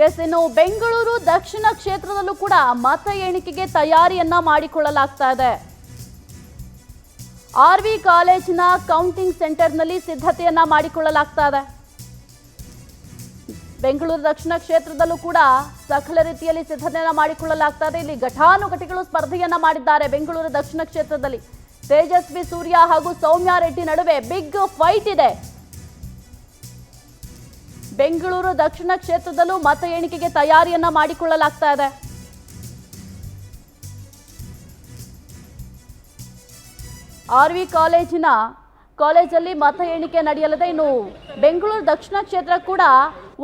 S, ಇನ್ನು ಬೆಂಗಳೂರು ದಕ್ಷಿಣ ಕ್ಷೇತ್ರದಲ್ಲೂ ಕೂಡ ಮತ ಎಣಿಕೆಗೆ ತಯಾರಿಯನ್ನ ಮಾಡಿಕೊಳ್ಳಲಾಗ್ತಾ ಇದೆ. ಆರ್ವಿ ಕಾಲೇಜಿನ ಕೌಂಟಿಂಗ್ ಸೆಂಟರ್ನಲ್ಲಿ ಸಿದ್ಧತೆಯನ್ನ ಮಾಡಿಕೊಳ್ಳಲಾಗ್ತಾ ಇದೆ. ಬೆಂಗಳೂರು ದಕ್ಷಿಣ ಕ್ಷೇತ್ರದಲ್ಲೂ ಕೂಡ ಸಕಲ ರೀತಿಯಲ್ಲಿ ಸಿದ್ಧತೆಯನ್ನ ಮಾಡಿಕೊಳ್ಳಲಾಗ್ತಾ ಇದೆ. ಇಲ್ಲಿ ಘಟಾನುಘಟಿಗಳು ಸ್ಪರ್ಧೆಯನ್ನ ಮಾಡಿದ್ದಾರೆ. ಬೆಂಗಳೂರು ದಕ್ಷಿಣ ಕ್ಷೇತ್ರದಲ್ಲಿ ತೇಜಸ್ವಿ ಸೂರ್ಯ ಹಾಗೂ ಸೌಮ್ಯ ರೆಡ್ಡಿ ನಡುವೆ ಬಿಗ್ ಫೈಟ್ ಇದೆ. ಬೆಂಗಳೂರು ದಕ್ಷಿಣ ಕ್ಷೇತ್ರದಲ್ಲೂ ಮತ ಎಣಿಕೆಗೆ ತಯಾರಿಯನ್ನ ಮಾಡಿಕೊಳ್ಳಲಾಗ್ತಾ ಇದೆ. ಆರ್ವಿ ಕಾಲೇಜಲ್ಲಿ ಮತ ಎಣಿಕೆ ನಡೆಯಲಿದೆ. ಇನ್ನು ಬೆಂಗಳೂರು ದಕ್ಷಿಣ ಕ್ಷೇತ್ರ ಕೂಡ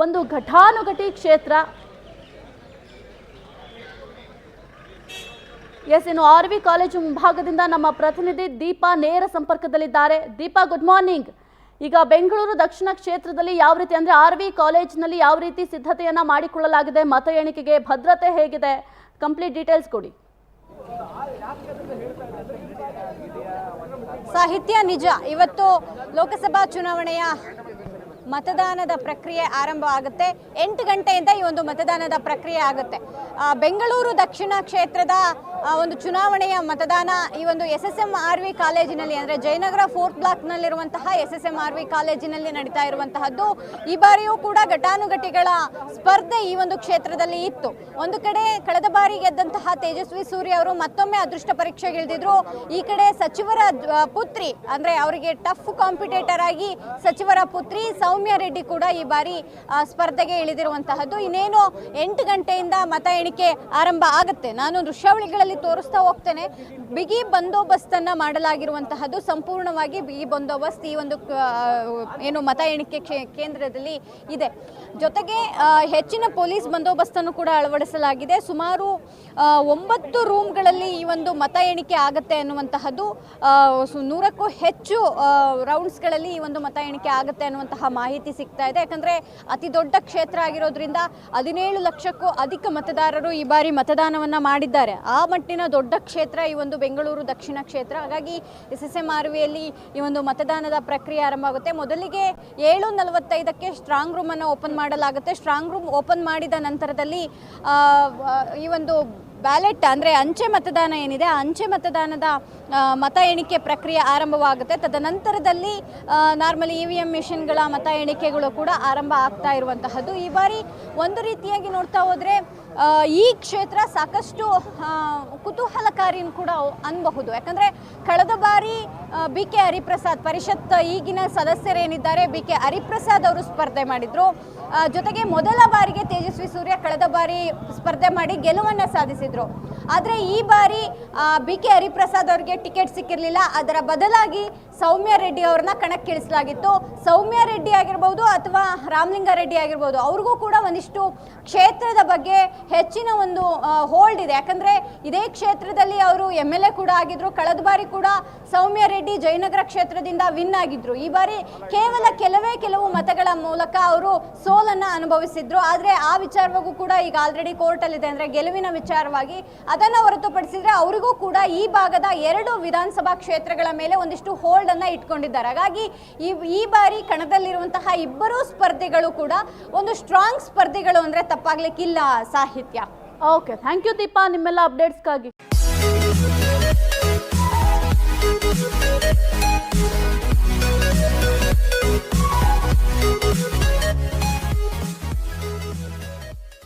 ಒಂದು ಘಟಾನುಘಟಿ ಕ್ಷೇತ್ರ. ಎಸ್, ಇನ್ನು ಆರ್ವಿ ಕಾಲೇಜು ಮುಂಭಾಗದಿಂದ ನಮ್ಮ ಪ್ರತಿನಿಧಿ ದೀಪಾ ನೇರ ಸಂಪರ್ಕದಲ್ಲಿದ್ದಾರೆ. Deepa, good morning. ಈಗ ಬೆಂಗಳೂರು ದಕ್ಷಿಣ ಕ್ಷೇತ್ರದಲ್ಲಿ ಯಾವ ರೀತಿ ಅಂದ್ರೆ ಆರ್ವಿ ಕಾಲೇಜಿನಲ್ಲಿ ಯಾವ ರೀತಿ ಸಿದ್ಧತೆಯನ್ನ ಮಾಡಿಕೊಳ್ಳಲಾಗಿದೆ, ಮತ ಎಣಿಕೆಗೆ ಭದ್ರತೆ ಹೇಗಿದೆ, ಕಂಪ್ಲೀಟ್ ಡೀಟೇಲ್ಸ್ ಕೊಡಿ. ಸಾಹಿತ್ಯ ನಿಜ, ಇವತ್ತು ಲೋಕಸಭಾ ಚುನಾವಣೆಯ ಮತದಾನದ ಪ್ರಕ್ರಿಯೆ ಆರಂಭ ಆಗುತ್ತೆ. 8 ಗಂಟೆಯಿಂದ ಈ ಒಂದು ಮತದಾನದ ಪ್ರಕ್ರಿಯೆ ಆಗುತ್ತೆ. ಬೆಂಗಳೂರು ದಕ್ಷಿಣ ಕ್ಷೇತ್ರದ ಒಂದು ಚುನಾವಣೆಯ ಮತದಾನ ಈ ಒಂದು SSMRV ಕಾಲೇಜಿನಲ್ಲಿ ಅಂದರೆ ಜಯನಗರ 4th ಬ್ಲಾಕ್ನಲ್ಲಿರುವಂತಹ SSMRV ಕಾಲೇಜಿನಲ್ಲಿ ನಡೀತಾ ಇರುವಂತಹದ್ದು. ಈ ಬಾರಿಯೂ ಕೂಡ ಘಟಾನುಘಟಿಗಳ ಸ್ಪರ್ಧೆ ಈ ಒಂದು ಕ್ಷೇತ್ರದಲ್ಲಿ ಇತ್ತು. ಒಂದು ಕಡೆ ಕಳೆದ ಬಾರಿ ಗೆದ್ದಂತಹ ತೇಜಸ್ವಿ ಸೂರ್ಯ ಅವರು ಮತ್ತೊಮ್ಮೆ ಅದೃಷ್ಟ ಪರೀಕ್ಷೆಗಿಳಿದಿದ್ರು. ಈ ಕಡೆ ಸಚಿವರ ಪುತ್ರಿ ಅಂದರೆ ಅವರಿಗೆ ಟಫ್ ಕಾಂಪಿಟೇಟರ್ ಆಗಿ ಸಚಿವರ ಪುತ್ರಿ ಸೌಮ್ಯ ರೆಡ್ಡಿ ಕೂಡ ಈ ಬಾರಿ ಸ್ಪರ್ಧೆಗೆ ಇಳಿದಿರುವಂತಹದ್ದು. ಇನ್ನೇನು 8 ಗಂಟೆಯಿಂದ ಮತ ಎಣಿಕೆ ಆರಂಭ ಆಗುತ್ತೆ. ನಾನು ದೃಶ್ಯಾವಳಿಗಳಲ್ಲಿ ತೋರಿಸ್ತಾ ಹೋಗ್ತೇನೆ. ಬಿಗಿ ಬಂದೋಬಸ್ತನ್ನ ಮಾಡಲಾಗಿರುವಂತಹದ್ದು, ಸಂಪೂರ್ಣವಾಗಿ ಬಿಗಿ ಬಂದೋಬಸ್ತ್ ಈ ಒಂದು ಏನು ಮತ ಎಣಿಕೆ ಕೇಂದ್ರದಲ್ಲಿ ಇದೆ. ಜೊತೆಗೆ ಹೆಚ್ಚಿನ ಪೊಲೀಸ್ ಬಂದೋಬಸ್ತನ್ನು ಕೂಡ ಅಳವಡಿಸಲಾಗಿದೆ. ಸುಮಾರು 9 ರೂಮ್ಗಳಲ್ಲಿ ಈ ಒಂದು ಮತ ಎಣಿಕೆ ಆಗುತ್ತೆ ಅನ್ನುವಂತಹದ್ದು, 100ಕ್ಕೂ ಹೆಚ್ಚು ರೌಂಡ್ಸ್ಗಳಲ್ಲಿ ಈ ಒಂದು ಮತ ಎಣಿಕೆ ಆಗುತ್ತೆ ಅನ್ನುವಂತಹ ಮಾಹಿತಿ ಸಿಗ್ತಾ ಇದೆ. ಯಾಕಂದ್ರೆ ಅತಿ ದೊಡ್ಡ ಕ್ಷೇತ್ರ ಆಗಿರೋದ್ರಿಂದ 17 ಲಕ್ಷಕ್ಕೂ ಅಧಿಕ ಮತದಾರರು ಈ ಬಾರಿ ಮತದಾನವನ್ನ ಮಾಡಿದ್ದಾರೆ. ಆ ಮಟ್ಟಿನ ದೊಡ್ಡ ಕ್ಷೇತ್ರ ಈ ಒಂದು ಬೆಂಗಳೂರು ದಕ್ಷಿಣ ಕ್ಷೇತ್ರ. ಹಾಗಾಗಿ SSMRVಯಲ್ಲಿ ಈ ಒಂದು ಮತದಾನದ ಪ್ರಕ್ರಿಯೆ ಆರಂಭ ಆಗುತ್ತೆ. ಮೊದಲಿಗೆ 7:45ಕ್ಕೆ ಸ್ಟ್ರಾಂಗ್ ರೂಮ್ ಅನ್ನು ಓಪನ್ ಮಾಡಲಾಗುತ್ತೆ. ಸ್ಟ್ರಾಂಗ್ ರೂಮ್ ಓಪನ್ ಮಾಡಿದ ನಂತರದಲ್ಲಿ ಈ ಒಂದು ಬ್ಯಾಲೆಟ್ ಅಂದರೆ ಅಂಚೆ ಮತದಾನ ಏನಿದೆ, ಆ ಅಂಚೆ ಮತದಾನದ ಮತ ಎಣಿಕೆ ಪ್ರಕ್ರಿಯೆ ಆರಂಭವಾಗುತ್ತೆ. ತದನಂತರದಲ್ಲಿ ನಾರ್ಮಲಿ EVM ಮಿಷನ್ಗಳ ಮತ ಎಣಿಕೆಗಳು ಕೂಡ ಆರಂಭ ಆಗ್ತಾ ಇರುವಂತಹದ್ದು. ಈ ಬಾರಿ ಒಂದು ರೀತಿಯಾಗಿ ನೋಡ್ತಾ ಹೋದರೆ ಈ ಕ್ಷೇತ್ರ ಸಾಕಷ್ಟು ಕುತೂಹಲಕಾರಿ ಕೂಡ ಅನ್ಬಹುದು. ಯಾಕಂದರೆ ಕಳೆದ ಬಾರಿ BK ಹರಿಪ್ರಸಾದ್ ಪರಿಷತ್ ಈಗಿನ ಸದಸ್ಯರೇನಿದ್ದಾರೆ BK ಹರಿಪ್ರಸಾದ್ ಅವರು ಸ್ಪರ್ಧೆ ಮಾಡಿದ್ರು. ಜೊತೆಗೆ ಮೊದಲ ಬಾರಿಗೆ ತೇಜಸ್ವಿ ಸೂರ್ಯ ಕಳೆದ ಬಾರಿ ಸ್ಪರ್ಧೆ ಮಾಡಿ ಗೆಲುವನ್ನು ಸಾಧಿಸಿದ್ರು. ಆದರೆ ಈ ಬಾರಿ BK ಹರಿಪ್ರಸಾದ್ ಅವರಿಗೆ ಟಿಕೆಟ್ ಸಿಕ್ಕಿರಲಿಲ್ಲ. ಅದರ ಬದಲಾಗಿ ಸೌಮ್ಯ ರೆಡ್ಡಿ ಅವ್ರನ್ನ ಕಣಕ್ಕಿಳಿಸಲಾಗಿತ್ತು. ಸೌಮ್ಯ ರೆಡ್ಡಿ ಆಗಿರ್ಬೋದು ಅಥವಾ ರಾಮಲಿಂಗ ರೆಡ್ಡಿ ಆಗಿರ್ಬೋದು, ಅವ್ರಿಗೂ ಕೂಡ ಒಂದಿಷ್ಟು ಕ್ಷೇತ್ರದ ಬಗ್ಗೆ ಹೆಚ್ಚಿನ ಒಂದು ಹೋಲ್ಡ್ ಇದೆ. ಯಾಕಂದರೆ ಇದೇ ಕ್ಷೇತ್ರದಲ್ಲಿ ಅವರು MLA ಕೂಡ ಆಗಿದ್ರು. ಕಳೆದ ಬಾರಿ ಕೂಡ ಸೌಮ್ಯ ರೆಡ್ಡಿ ಜಯನಗರ ಕ್ಷೇತ್ರದಿಂದ ವಿನ್ ಆಗಿದ್ರು. ಈ ಬಾರಿ ಕೇವಲ ಕೆಲವು ಮತಗಳ ಮೂಲಕ ಅವರು ಸೋಲನ್ನು ಅನುಭವಿಸಿದ್ರು. ಆದರೆ ಆ ವಿಚಾರವಾಗೂ ಕೂಡ ಈಗ ಆಲ್ರೆಡಿ ಕೋರ್ಟಲ್ಲಿದೆ. ಅಂದರೆ ಗೆಲುವಿನ ವಿಚಾರವಾಗಿ ಅದನ್ನು ಹೊರತುಪಡಿಸಿದರೆ ಅವರಿಗೂ ಕೂಡ ಈ ಭಾಗದ 2 ವಿಧಾನಸಭಾ ಕ್ಷೇತ್ರಗಳ ಮೇಲೆ ಒಂದಿಷ್ಟು ಹೋಲ್ಡ್ ಅನ್ನ ಇಟ್ಕೊಂಡಿದ್ದಾರೆ. ಹಾಗಾಗಿ ಈ ಬಾರಿ ಕಣದಲ್ಲಿರುವಂತಹ ಇಬ್ಬರು ಸ್ಪರ್ಧಿಗಳು ಕೂಡ ಒಂದು ಸ್ಟ್ರಾಂಗ್ ಸ್ಪರ್ಧಿಗಳು ಅಂದ್ರೆ ತಪ್ಪಾಗ್ಲಿಕ್ಕಿಲ್ಲ. ಸಾಹಿತ್ಯ. ಓಕೆ, ಥ್ಯಾಂಕ್ ಯು ದೀಪಾ ನಿಮ್ಮೆಲ್ಲ ಅಪ್ಡೇಟ್ಸ್ಗಾಗಿ.